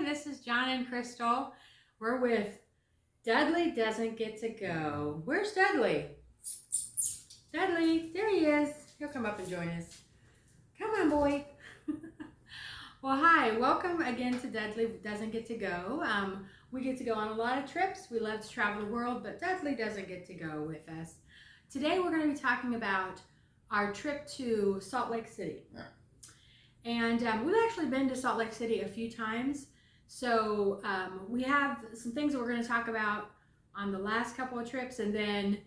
This is John and Crystal. We're with Dudley Doesn't Get to Go. Where's Dudley? Dudley, there he is. He'll come up and join us. Come on, boy. Well, hi. Welcome again to Dudley Doesn't Get to Go. We get to go on a lot of trips. We love to travel the world, but Dudley doesn't get to go with us. Today, we're going to be talking about our trip to Salt Lake City. Yeah. And we've actually been to Salt Lake City a few times. So we have some things that we're going to talk about on the last couple of trips, and then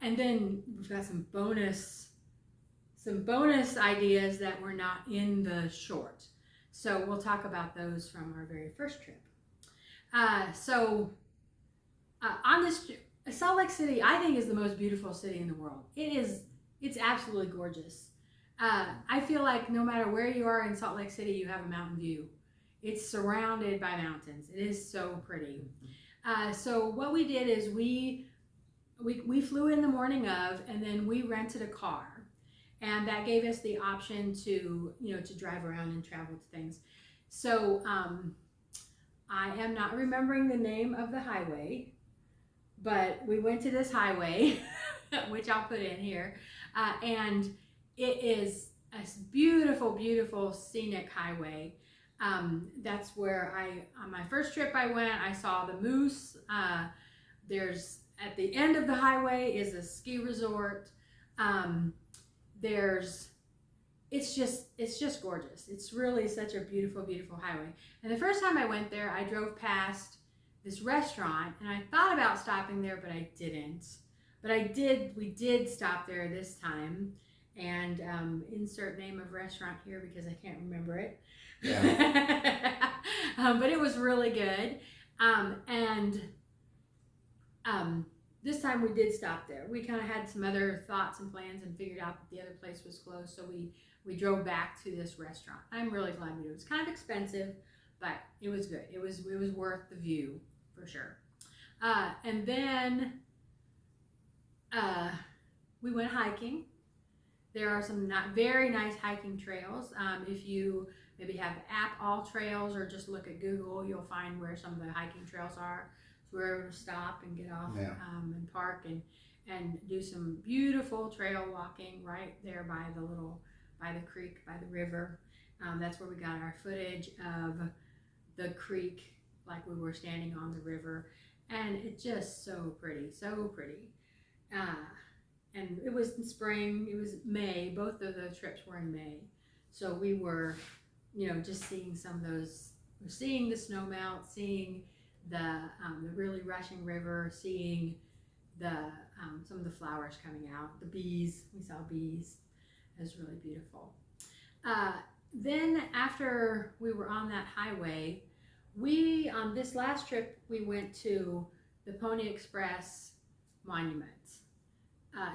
we've got some bonus ideas that were not in the short. So we'll talk about those from our very first trip. On this trip, Salt Lake City, I think, is the most beautiful city in the world. It's absolutely gorgeous. I feel like no matter where you are in Salt Lake City, you have a mountain view. It's surrounded by mountains. It is so pretty. So what we did is we flew in the morning of, and then we rented a car, and that gave us the option to drive around and travel to things. So I am not remembering the name of the highway, but we went to this highway, which I'll put in here, and it is a beautiful, beautiful scenic highway. That's where on my first trip I went, I saw the moose. There's, at the end of the highway is a ski resort. It's just gorgeous. It's really such a beautiful, beautiful highway. And the first time I went there, I drove past this restaurant, and I thought about stopping there, but I didn't. But we did stop there this time. And insert name of restaurant here because I can't remember it. Yeah. But it was really good. This time we did stop there. We kind of had some other thoughts and plans and figured out that the other place was closed, so we drove back to this restaurant. I'm really glad we did. It was kind of expensive, but it was good. It was worth the view for sure. And then we went hiking. There are some very nice hiking trails. If you maybe have app All Trails or just look at Google, you'll find where some of the hiking trails are. So we're able to stop and get off and park and do some beautiful trail walking right there by the creek, by the river. That's where we got our footage of the creek, like we were standing on the river. And it's just so pretty, so pretty. And it was in spring, it was May, both of those trips were in May. So we were, just seeing some of those, seeing the snow melt, seeing the really rushing river, seeing some of the flowers coming out, the bees, we saw bees. It was really beautiful. Then after we were on that highway, on this last trip, we went to the Pony Express Monument.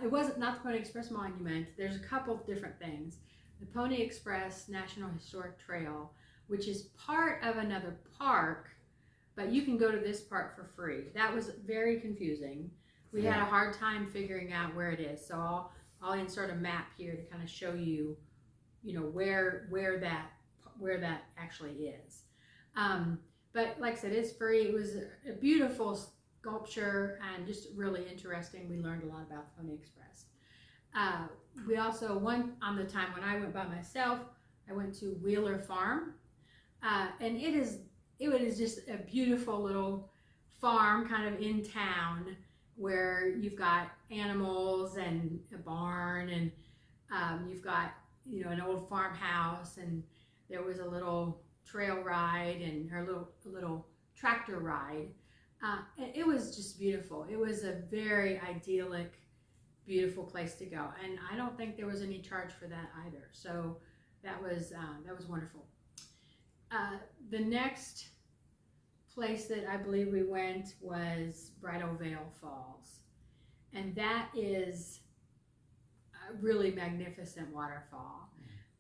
It wasn't not the Pony Express Monument. There's a couple of different things. The Pony Express National Historic Trail, which is part of another park, but you can go to this park for free. That was very confusing. We had a hard time figuring out where it is. So I'll insert a map here to kind of show you, where that actually is. But like I said, it's free. It was a beautiful sculpture and just really interesting. We learned a lot about the Pony Express. We also on the time when I went by myself, I went to Wheeler Farm, and it is just a beautiful little farm kind of in town where you've got animals and a barn, and you've got an old farmhouse, and there was a little trail ride and a little tractor ride. It was just beautiful. It was a very idyllic, beautiful place to go, and I don't think there was any charge for that either. So that was wonderful. The next place that I believe we went was Bridal Veil Falls, and that is a really magnificent waterfall.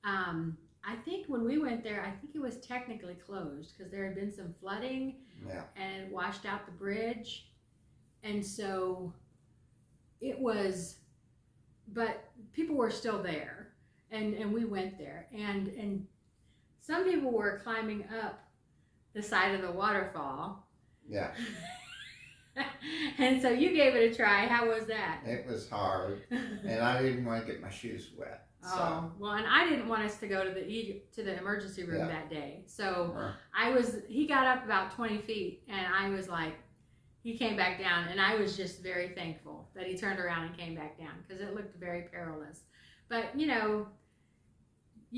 I think when we went there, I think it was technically closed because there had been some flooding and washed out the bridge. And so it was, but people were still there, and we went there. And some people were climbing up the side of the waterfall. Yeah. And so you gave it a try. How was that? It was hard, and I didn't want to get my shoes wet. So. Oh, well, and I didn't want us to go to the emergency room that day. So he got up about 20 feet, and I was like, he came back down, and I was just very thankful that he turned around and came back down, because it looked very perilous. But, you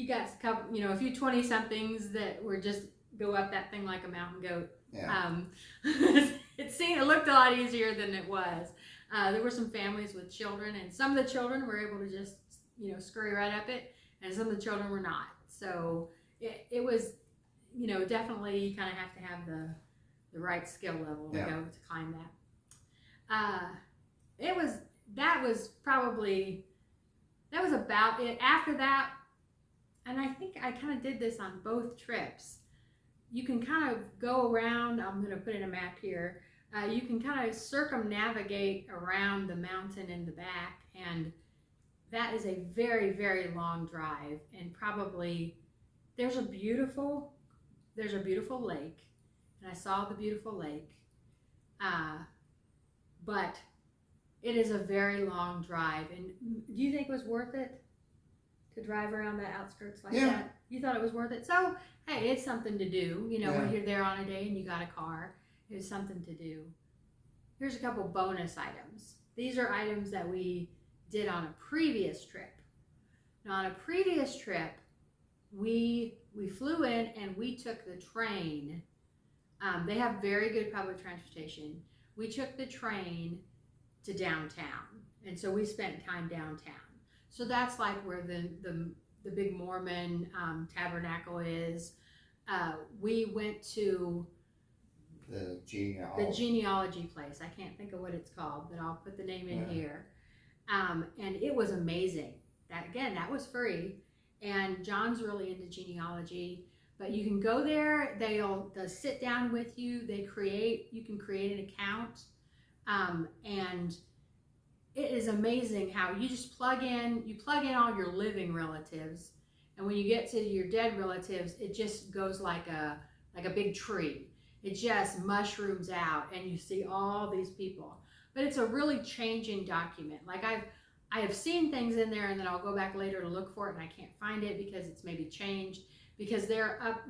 got a couple, a few 20-somethings that were just go up that thing like a mountain goat. Yeah. It looked a lot easier than it was. There were some families with children, and some of the children were able to just scurry right up it, and some of the children were not. So it was, definitely you kind of have to have the right skill level to go to climb that. That was about it. After that, and I think I kind of did this on both trips. You can kind of go around. I'm going to put in a map here. You can kind of circumnavigate around the mountain in the back, and that is a very, very long drive. And probably there's a beautiful lake, and I saw the beautiful lake, but it is a very long drive. And do you think it was worth it to drive around the outskirts like that? You thought it was worth it? So hey, it's something to do. When you're there on a day and you got a car, it's something to do. Here's a couple bonus items. These are items that we did on a previous trip. Now, on a previous trip, we flew in and we took the train. They have very good public transportation. We took the train to downtown, and so we spent time downtown. So that's like where the big Mormon tabernacle is. We went to the genealogy place. I can't think of what it's called, but I'll put the name in here. And it was amazing. That was free. And John's really into genealogy, but you can go there. They'll sit down with you. You can create an account. And it is amazing how you just plug in all your living relatives. And when you get to your dead relatives, it just goes like a big tree. It just mushrooms out, and you see all these people. But it's a really changing document. Like I have seen things in there, and then I'll go back later to look for it, and I can't find it because it's maybe changed, because they're up,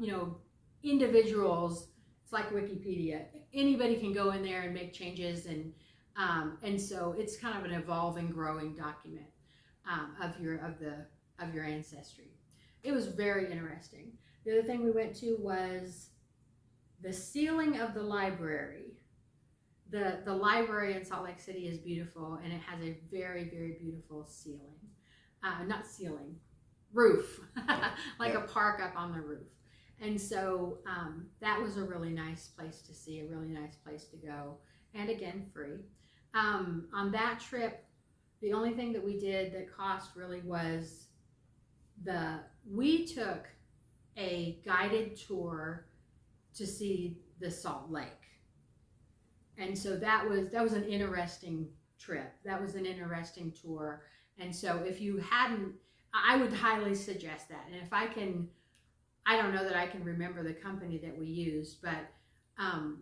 individuals. It's like Wikipedia. Anybody can go in there and make changes, and so it's kind of an evolving, growing document of your ancestry. It was very interesting. The other thing we went to was the ceiling of the library. The library in Salt Lake City is beautiful, and it has a very, very beautiful ceiling. Not ceiling, roof, like a park up on the roof. And so that was a really nice place to see, a really nice place to go, and again, free. On that trip, the only thing that we did that cost really was we took a guided tour to see the Salt Lake. And so that was an interesting trip. That was an interesting tour. And so if you hadn't, I would highly suggest that. And if I don't know that I can remember the company that we used, but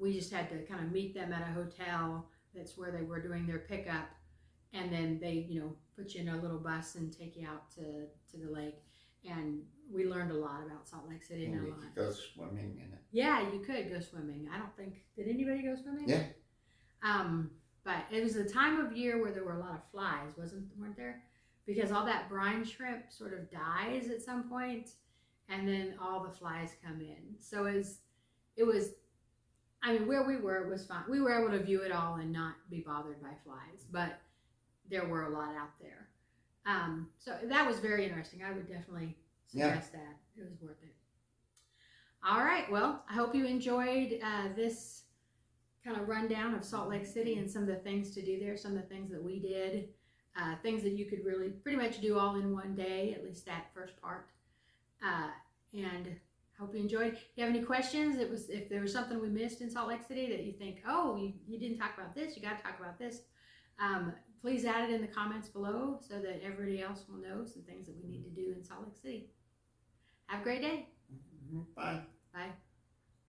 we just had to kind of meet them at a hotel. That's where they were doing their pickup. And then they, put you in a little bus and take you out to the lake. And we learned a lot about Salt Lake City. And you could go swimming in it. Yeah, you could go swimming. Did anybody go swimming? Yeah. But it was a time of year where there were a lot of flies, weren't there? Because all that brine shrimp sort of dies at some point, and then all the flies come in. So it was, where we were, it was fine. We were able to view it all and not be bothered by flies, but there were a lot out there. So that was very interesting. I would definitely suggest that. It was worth it. All right. Well, I hope you enjoyed this kind of rundown of Salt Lake City and some of the things to do there, some of the things that we did, things that you could really pretty much do all in one day, at least that first part. And hope you enjoyed. If you have any questions, if there was something we missed in Salt Lake City that you think, oh, you didn't talk about this, you got to talk about this, please add it in the comments below so that everybody else will know some things that we need to do in Salt Lake City. Have a great day. Bye.